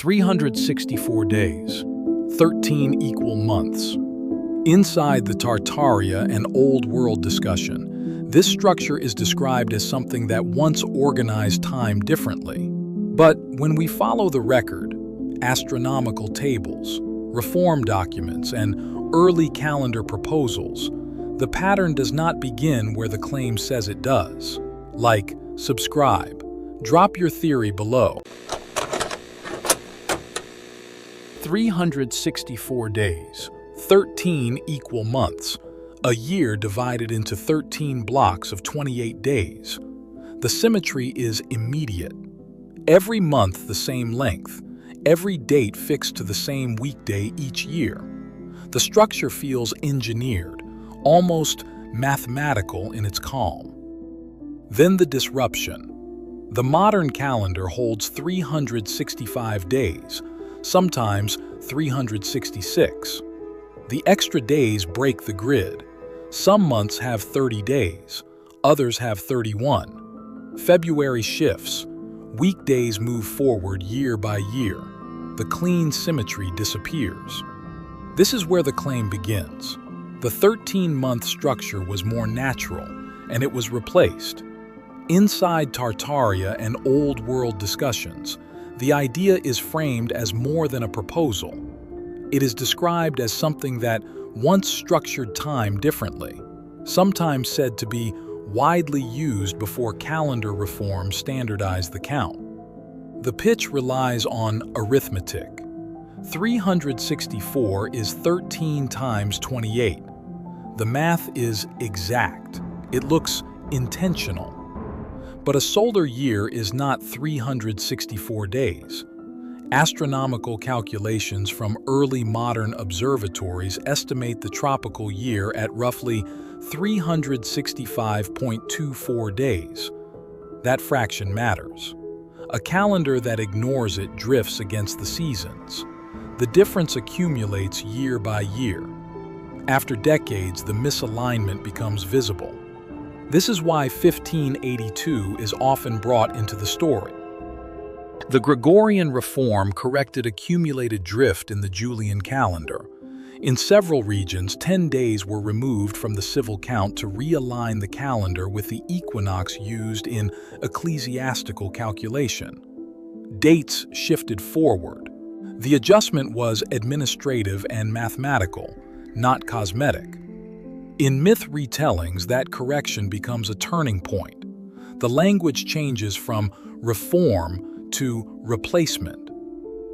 364 days, 13 equal months. Inside the Tartaria and Old World discussion, this structure is described as something that once organized time differently. But when we follow the record, astronomical tables, reform documents, and early calendar proposals, the pattern does not begin where the claim says it does. Like, subscribe. Drop your theory below. 364 days, 13 equal months, a year divided into 13 blocks of 28 days. The symmetry is immediate. Every month the same length, every date fixed to the same weekday each year. The structure feels engineered, almost mathematical in its calm. Then the disruption. The modern calendar holds 365 days, sometimes 366. The extra days break the grid. Some months have 30 days, others have 31. February shifts. Weekdays move forward year by year. The clean symmetry disappears. This is where the claim begins. The 13-month structure was more natural, and it was replaced. Inside Tartaria and Old World discussions, the idea is framed as more than a proposal. It is described as something that once structured time differently, sometimes said to be widely used before calendar reform standardized the count. The pitch relies on arithmetic. 364 is 13 times 28. The math is exact. It looks intentional. But a solar year is not 364 days. Astronomical calculations from early modern observatories estimate the tropical year at roughly 365.24 days. That fraction matters. A calendar that ignores it drifts against the seasons. The difference accumulates year by year. After decades, the misalignment becomes visible. This is why 1582 is often brought into the story. The Gregorian reform corrected accumulated drift in the Julian calendar. In several regions, 10 days were removed from the civil count to realign the calendar with the equinox used in ecclesiastical calculation. Dates shifted forward. The adjustment was administrative and mathematical, not cosmetic. In myth retellings, that correction becomes a turning point. The language changes from reform to replacement.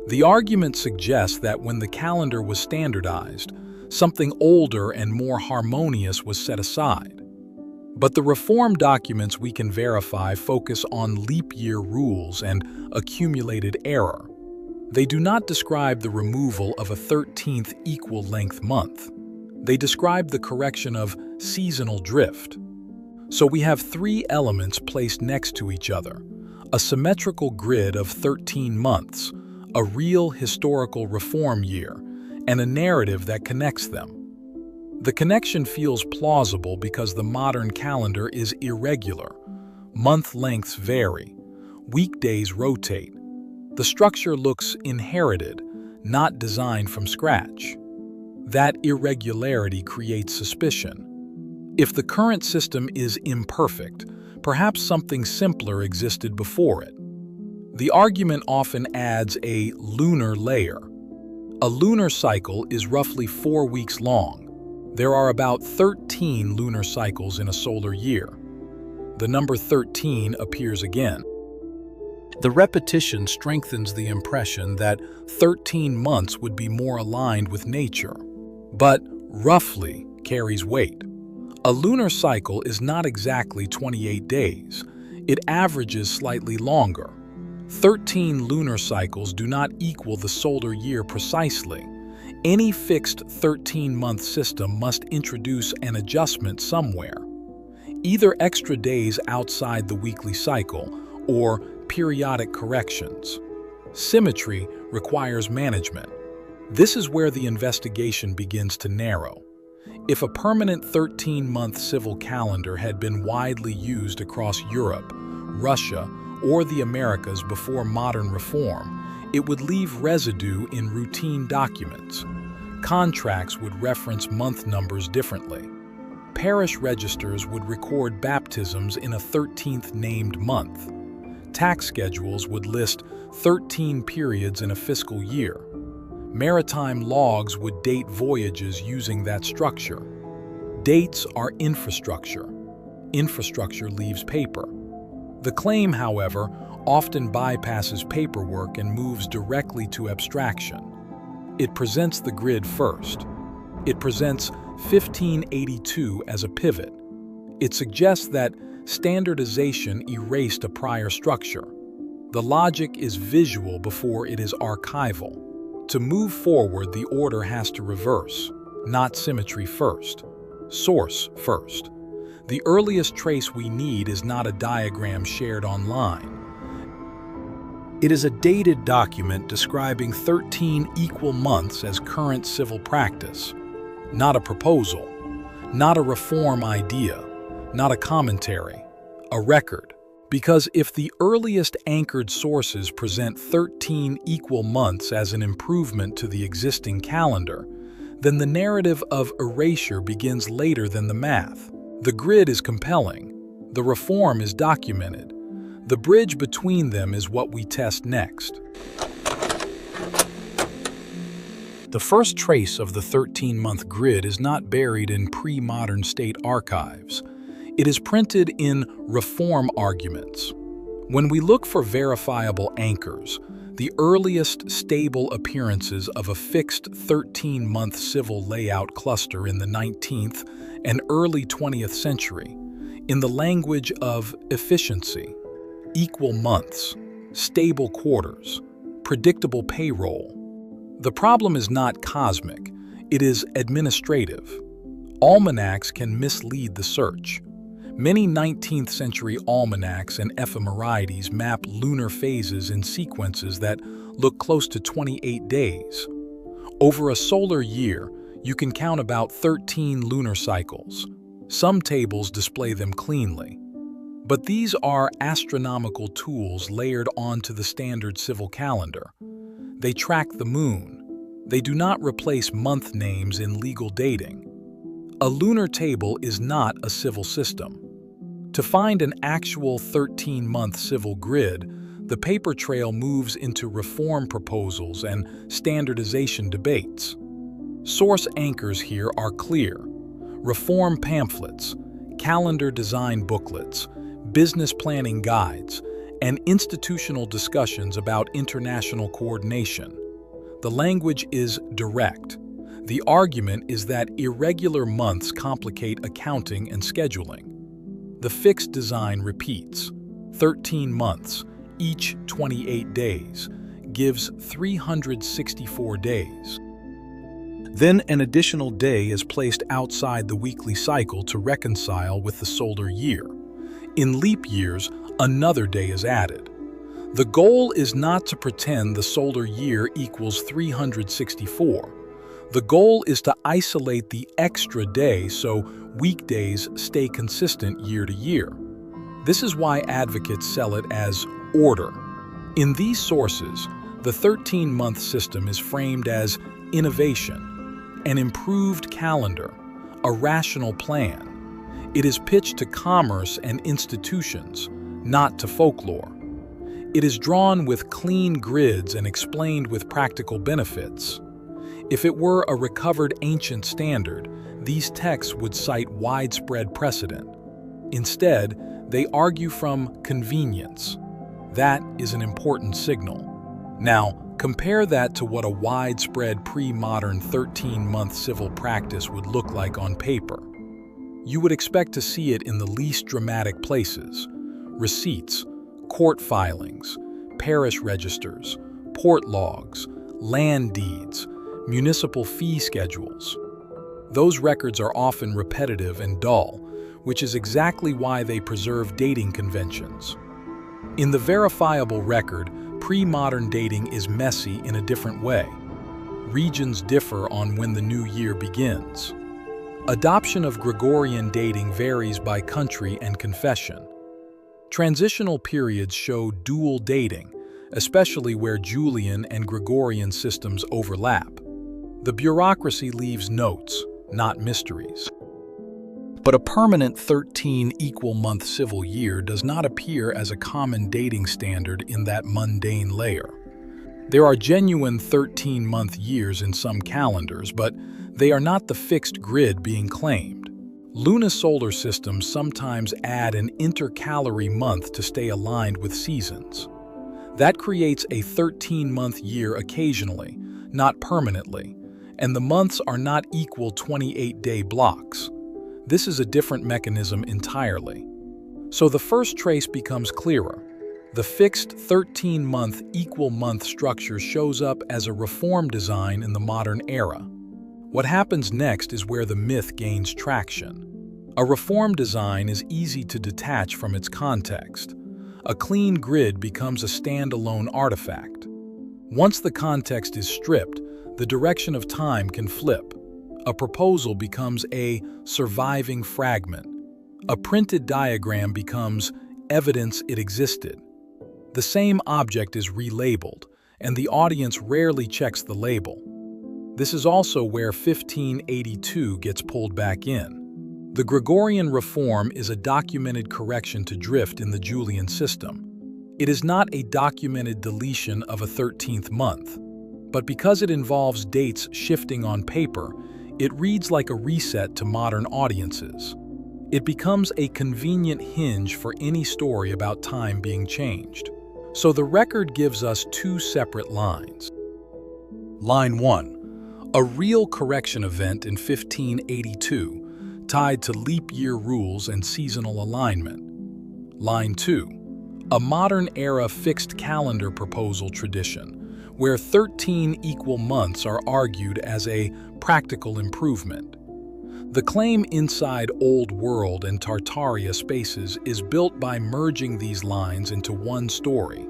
The argument suggests that when the calendar was standardized, something older and more harmonious was set aside. But the reform documents we can verify focus on leap year rules and accumulated error. They do not describe the removal of a 13th equal-length month. They describe the correction of seasonal drift. So we have three elements placed next to each other: a symmetrical grid of 13 months, a real historical reform year, and a narrative that connects them. The connection feels plausible because the modern calendar is irregular. Month lengths vary. Weekdays rotate. The structure looks inherited, not designed from scratch. That irregularity creates suspicion. If the current system is imperfect, perhaps something simpler existed before it. The argument often adds a lunar layer. A lunar cycle is roughly 4 weeks long. There are about 13 lunar cycles in a solar year. The number 13 appears again. The repetition strengthens the impression that 13 months would be more aligned with nature. But roughly carries weight. A lunar cycle is not exactly 28 days. It averages slightly longer. 13 lunar cycles do not equal the solar year precisely. Any fixed 13-month system must introduce an adjustment somewhere. Either extra days outside the weekly cycle or periodic corrections. Symmetry requires management. This is where the investigation begins to narrow. If a permanent 13-month civil calendar had been widely used across Europe, Russia, or the Americas before modern reform, It would leave residue in routine documents. Contracts would reference month numbers differently. Parish registers would record baptisms in a 13th named month. Tax schedules would list 13 periods in a fiscal year. Maritime logs would date voyages using that structure. Dates are infrastructure. Infrastructure leaves paper. The claim, however, often bypasses paperwork and moves directly to abstraction. It presents the grid first. It presents 1582 as a pivot. It suggests that standardization erased a prior structure. The logic is visual before it is archival. To move forward, the order has to reverse, not symmetry first. Source first. The earliest trace we need is not a diagram shared online. It is a dated document describing 13 equal months as current civil practice. Not a proposal, not a reform idea, not a commentary, a record. Because if the earliest anchored sources present 13 equal months as an improvement to the existing calendar, then the narrative of erasure begins later than the math. The grid is compelling. The reform is documented. The bridge between them is what we test next. The first trace of the 13-month grid is not buried in pre-modern state archives. It is printed in reform arguments. When we look for verifiable anchors, the earliest stable appearances of a fixed 13-month civil layout cluster in the 19th and early 20th century, in the language of efficiency, equal months, stable quarters, predictable payroll. The problem is not cosmic, it is administrative. Almanacs can mislead the search. Many 19th century almanacs and ephemerides map lunar phases in sequences that look close to 28 days. Over a solar year, you can count about 13 lunar cycles. Some tables display them cleanly. But these are astronomical tools layered onto the standard civil calendar. They track the moon. They do not replace month names in legal dating. A lunar table is not a civil system. To find an actual 13-month civil grid, the paper trail moves into reform proposals and standardization debates. Source anchors here are clear: reform pamphlets, calendar design booklets, business planning guides, and institutional discussions about international coordination. The language is direct. The argument is that irregular months complicate accounting and scheduling. The fixed design repeats. 13 months, each 28 days, gives 364 days. Then an additional day is placed outside the weekly cycle to reconcile with the solar year. In leap years, another day is added. The goal is not to pretend the solar year equals 364. The goal is to isolate the extra day so weekdays stay consistent year to year. This is why advocates sell it as order. In these sources, the 13-month system is framed as innovation, an improved calendar, a rational plan. It is pitched to commerce and institutions, not to folklore. It is drawn with clean grids and explained with practical benefits. If it were a recovered ancient standard, these texts would cite widespread precedent. Instead, they argue from convenience. That is an important signal. Now, compare that to what a widespread pre-modern 13-month civil practice would look like on paper. You would expect to see it in the least dramatic places: receipts, court filings, parish registers, port logs, land deeds, municipal fee schedules. Those records are often repetitive and dull, which is exactly why they preserve dating conventions. In the verifiable record, pre-modern dating is messy in a different way. Regions differ on when the new year begins. Adoption of Gregorian dating varies by country and confession. Transitional periods show dual dating, especially where Julian and Gregorian systems overlap. The bureaucracy leaves notes, not mysteries. But a permanent 13 equal-month civil year does not appear as a common dating standard in that mundane layer. There are genuine 13-month years in some calendars, but they are not the fixed grid being claimed. Lunisolar systems sometimes add an intercalary month to stay aligned with seasons. That creates a 13-month year occasionally, not permanently, and the months are not equal 28-day blocks. This is a different mechanism entirely. So the first trace becomes clearer. The fixed 13-month equal-month structure shows up as a reform design in the modern era. What happens next is where the myth gains traction. A reform design is easy to detach from its context. A clean grid becomes a standalone artifact. Once the context is stripped, the direction of time can flip. A proposal becomes a surviving fragment. A printed diagram becomes evidence it existed. The same object is relabeled, and the audience rarely checks the label. This is also where 1582 gets pulled back in. The Gregorian reform is a documented correction to drift in the Julian system. It is not a documented deletion of a 13th month, but because it involves dates shifting on paper, it reads like a reset to modern audiences. It becomes a convenient hinge for any story about time being changed. So the record gives us two separate lines. Line 1. A real correction event in 1582, tied to leap year rules and seasonal alignment. Line 2. A modern-era fixed calendar proposal tradition, where 13 equal months are argued as a practical improvement. The claim inside Old World and Tartaria spaces is built by merging these lines into one story.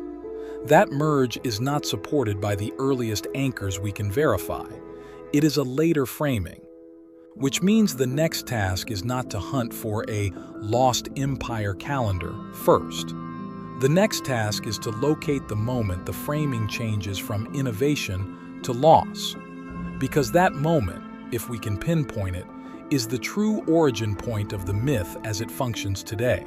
That merge is not supported by the earliest anchors we can verify. It is a later framing, which means the next task is not to hunt for a lost empire calendar first. The next task is to locate the moment the framing changes from innovation to loss, because that moment, if we can pinpoint it, is the true origin point of the myth as it functions today.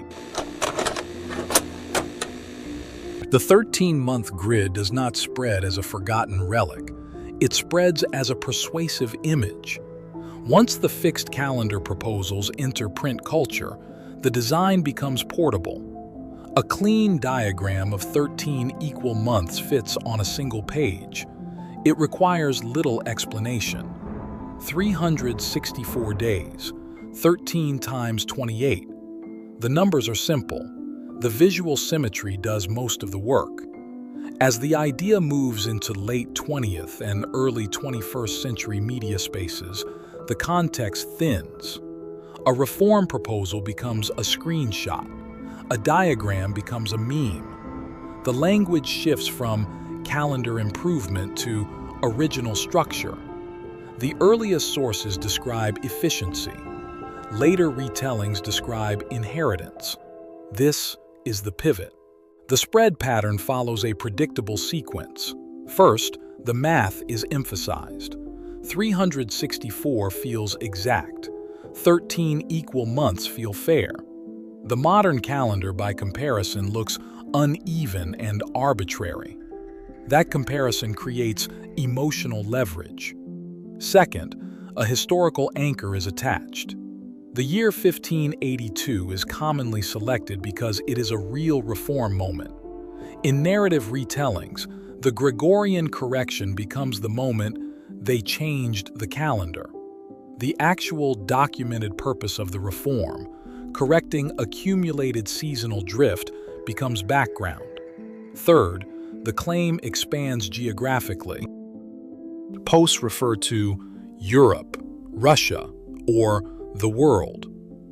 The 13-month grid does not spread as a forgotten relic. It spreads as a persuasive image. Once the fixed calendar proposals enter print culture, the design becomes portable. A clean diagram of 13 equal months fits on a single page. It requires little explanation. 364 days, 13 times 28. The numbers are simple. The visual symmetry does most of the work. As the idea moves into late 20th and early 21st century media spaces, the context thins. A reform proposal becomes a screenshot. A diagram becomes a meme. The language shifts from calendar improvement to original structure. The earliest sources describe efficiency. Later retellings describe inheritance. This is the pivot. The spread pattern follows a predictable sequence. First, the math is emphasized. 364 feels exact. 13 equal months feel fair. The modern calendar, by comparison, looks uneven and arbitrary. That comparison creates emotional leverage. Second, a historical anchor is attached. The year 1582 is commonly selected because it is a real reform moment. In narrative retellings, the Gregorian correction becomes the moment they changed the calendar. The actual documented purpose of the reform, correcting accumulated seasonal drift, becomes background. Third, the claim expands geographically. Posts refer to Europe, Russia, or the world,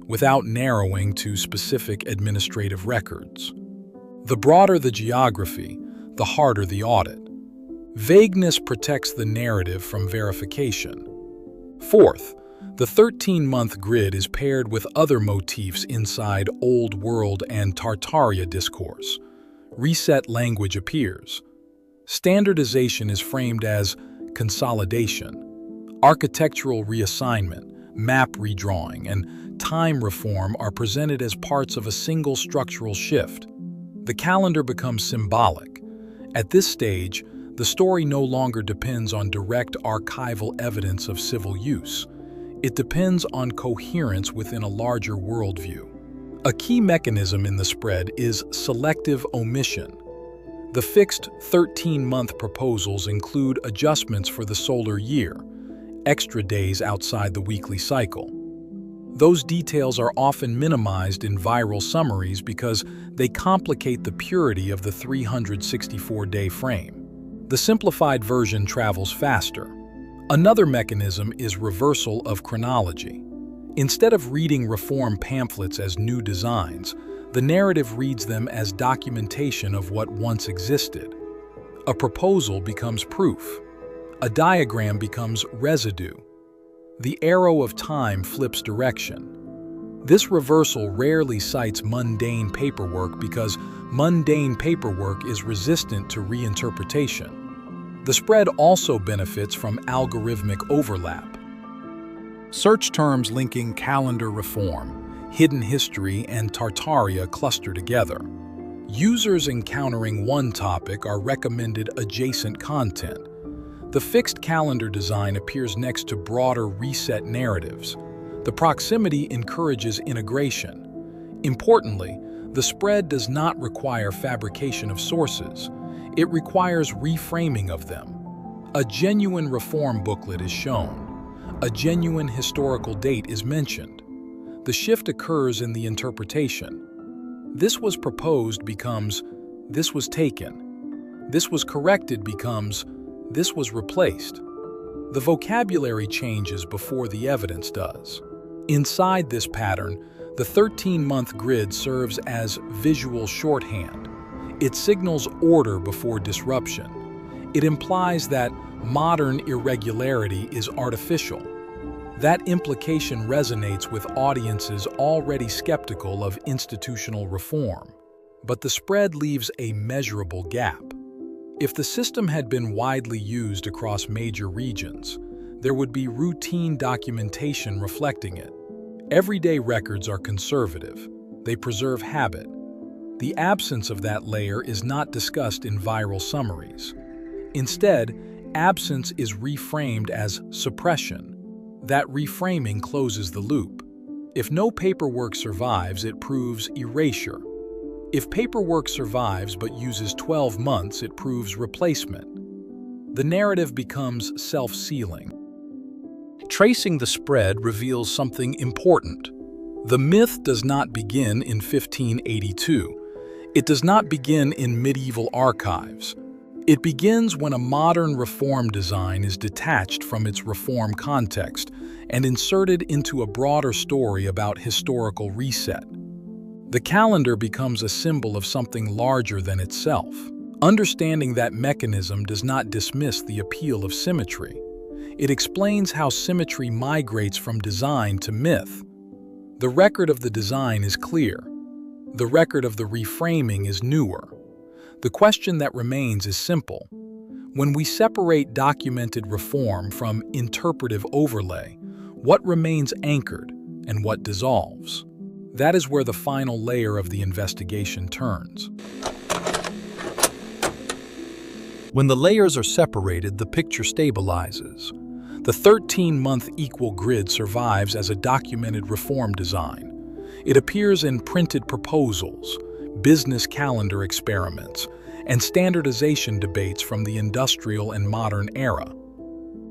without narrowing to specific administrative records. The broader the geography, the harder the audit. Vagueness protects the narrative from verification. Fourth, the 13-month grid is paired with other motifs inside Old World and Tartaria discourse. Reset language appears. Standardization is framed as consolidation. Architectural reassignment, map redrawing, and time reform are presented as parts of a single structural shift. The calendar becomes symbolic. At this stage, the story no longer depends on direct archival evidence of civil use. It depends on coherence within a larger worldview. A key mechanism in the spread is selective omission. The fixed 13-month proposals include adjustments for the solar year, extra days outside the weekly cycle. Those details are often minimized in viral summaries because they complicate the purity of the 364-day frame. The simplified version travels faster. Another mechanism is reversal of chronology. Instead of reading reform pamphlets as new designs, the narrative reads them as documentation of what once existed. A proposal becomes proof. A diagram becomes residue. The arrow of time flips direction. This reversal rarely cites mundane paperwork because mundane paperwork is resistant to reinterpretation. The spread also benefits from algorithmic overlap. Search terms linking calendar reform, hidden history, and Tartaria cluster together. Users encountering one topic are recommended adjacent content. The fixed calendar design appears next to broader reset narratives. The proximity encourages integration. Importantly, the spread does not require fabrication of sources. It requires reframing of them. A genuine reform booklet is shown. A genuine historical date is mentioned. The shift occurs in the interpretation. This was proposed becomes, this was taken. This was corrected becomes, this was replaced. The vocabulary changes before the evidence does. Inside this pattern, the 13-month grid serves as visual shorthand. It signals order before disruption. It implies that modern irregularity is artificial. That implication resonates with audiences already skeptical of institutional reform. But the spread leaves a measurable gap. If the system had been widely used across major regions, there would be routine documentation reflecting it. Everyday records are conservative. They preserve habit. The absence of that layer is not discussed in viral summaries. Instead, absence is reframed as suppression. That reframing closes the loop. If no paperwork survives, it proves erasure. If paperwork survives but uses 12 months, it proves replacement. The narrative becomes self-sealing. Tracing the spread reveals something important. The myth does not begin in 1582. It does not begin in medieval archives. It begins when a modern reform design is detached from its reform context and inserted into a broader story about historical reset. The calendar becomes a symbol of something larger than itself. Understanding that mechanism does not dismiss the appeal of symmetry. It explains how symmetry migrates from design to myth. The record of the design is clear. The record of the reframing is newer. The question that remains is simple. When we separate documented reform from interpretive overlay, what remains anchored and what dissolves? That is where the final layer of the investigation turns. When the layers are separated, the picture stabilizes. The 13-month equal grid survives as a documented reform design. It appears in printed proposals, business calendar experiments, and standardization debates from the industrial and modern era.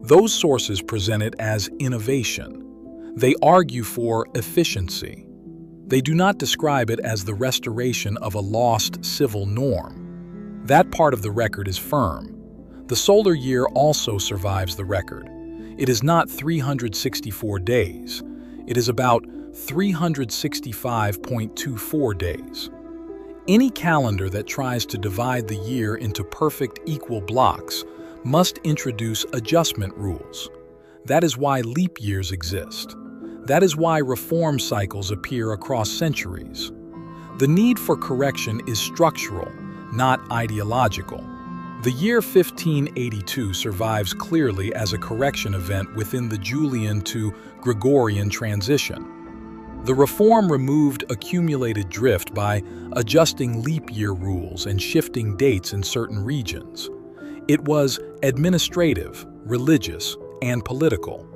Those sources present it as innovation. They argue for efficiency. They do not describe it as the restoration of a lost civil norm. That part of the record is firm. The solar year also survives the record. It is not 364 days. It is about 365.24 days. Any calendar that tries to divide the year into perfect equal blocks must introduce adjustment rules. That is why leap years exist. That is why reform cycles appear across centuries. The need for correction is structural, not ideological. The year 1582 survives clearly as a correction event within the Julian to Gregorian transition. The reform removed accumulated drift by adjusting leap year rules and shifting dates in certain regions. It was administrative, religious, and political.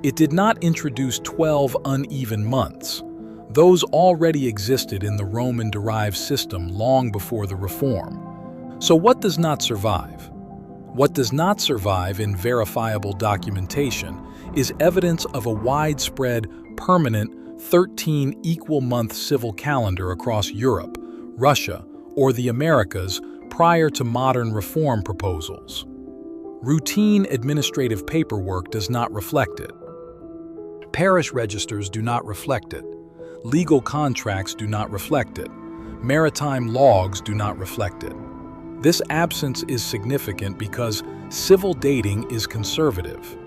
It did not introduce 12 uneven months. Those already existed in the Roman-derived system long before the reform. So what does not survive? What does not survive in verifiable documentation is evidence of a widespread, permanent 13 equal-month civil calendar across Europe, Russia, or the Americas prior to modern reform proposals. Routine administrative paperwork does not reflect it. Parish registers do not reflect it. Legal contracts do not reflect it. Maritime logs do not reflect it. This absence is significant because civil dating is conservative.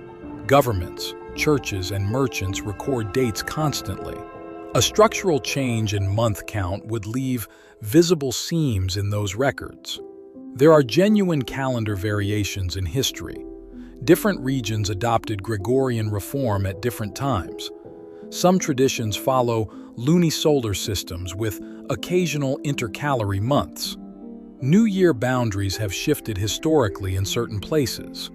Governments, churches, and merchants record dates constantly. A structural change in month count would leave visible seams in those records. There are genuine calendar variations in history. Different regions adopted Gregorian reform at different times. Some traditions follow lunisolar systems with occasional intercalary months. New year boundaries have shifted historically in certain places.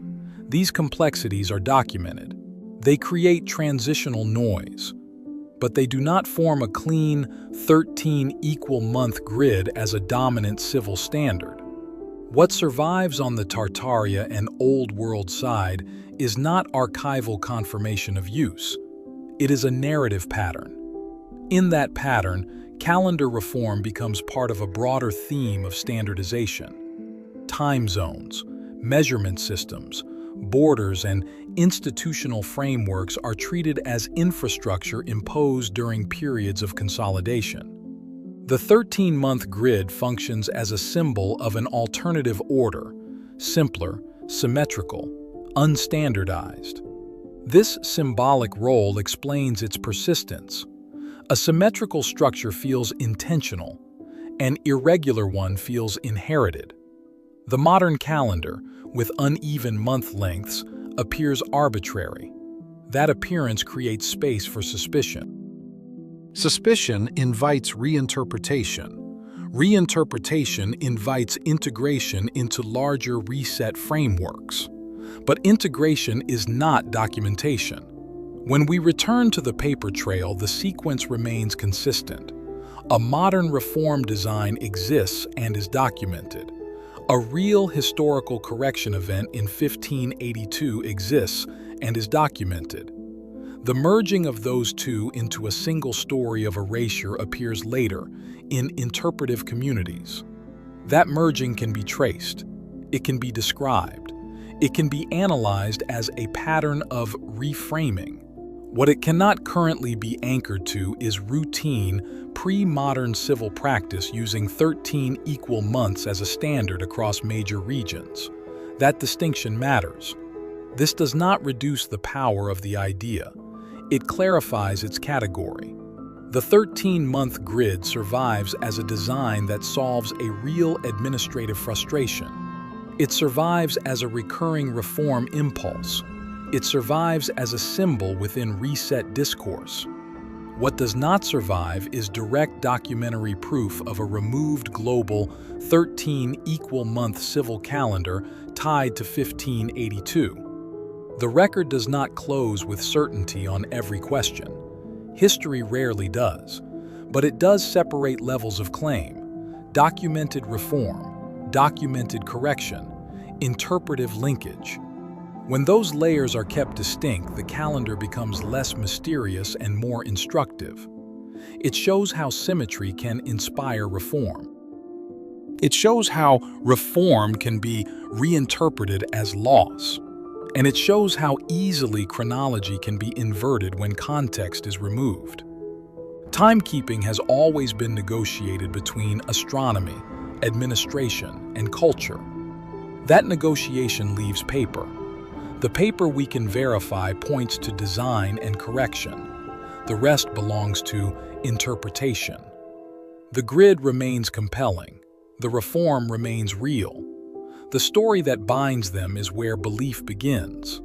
These complexities are documented. They create transitional noise, but they do not form a clean 13 equal-month grid as a dominant civil standard. What survives on the Tartaria and Old World side is not archival confirmation of use. It is a narrative pattern. In that pattern, calendar reform becomes part of a broader theme of standardization. Time zones, measurement systems, borders, and institutional frameworks are treated as infrastructure imposed during periods of consolidation. The 13-month grid functions as a symbol of an alternative order, simpler, symmetrical, unstandardized. This symbolic role explains its persistence. A symmetrical structure feels intentional. An irregular one feels inherited. The modern calendar, with uneven month lengths, appears arbitrary. That appearance creates space for suspicion. Suspicion invites reinterpretation. Reinterpretation invites integration into larger reset frameworks. But integration is not documentation. When we return to the paper trail, the sequence remains consistent. A modern reform design exists and is documented. A real historical correction event in 1582 exists and is documented. The merging of those two into a single story of erasure appears later in interpretive communities. That merging can be traced. It can be described. It can be analyzed as a pattern of reframing. What it cannot currently be anchored to is routine, pre-modern civil practice using 13 equal months as a standard across major regions. That distinction matters. This does not reduce the power of the idea. It clarifies its category. The 13-month grid survives as a design that solves a real administrative frustration. It survives as a recurring reform impulse. It survives as a symbol within reset discourse. What does not survive is direct documentary proof of a removed global 13 equal-month civil calendar tied to 1582. The record does not close with certainty on every question. History rarely does, but it does separate levels of claim: documented reform, documented correction, interpretive linkage. When those layers are kept distinct, the calendar becomes less mysterious and more instructive. It shows how symmetry can inspire reform. It shows how reform can be reinterpreted as loss. And it shows how easily chronology can be inverted when context is removed. Timekeeping has always been negotiated between astronomy, administration, and culture. That negotiation leaves paper. The paper we can verify points to design and correction. The rest belongs to interpretation. The grid remains compelling. The reform remains real. The story that binds them is where belief begins.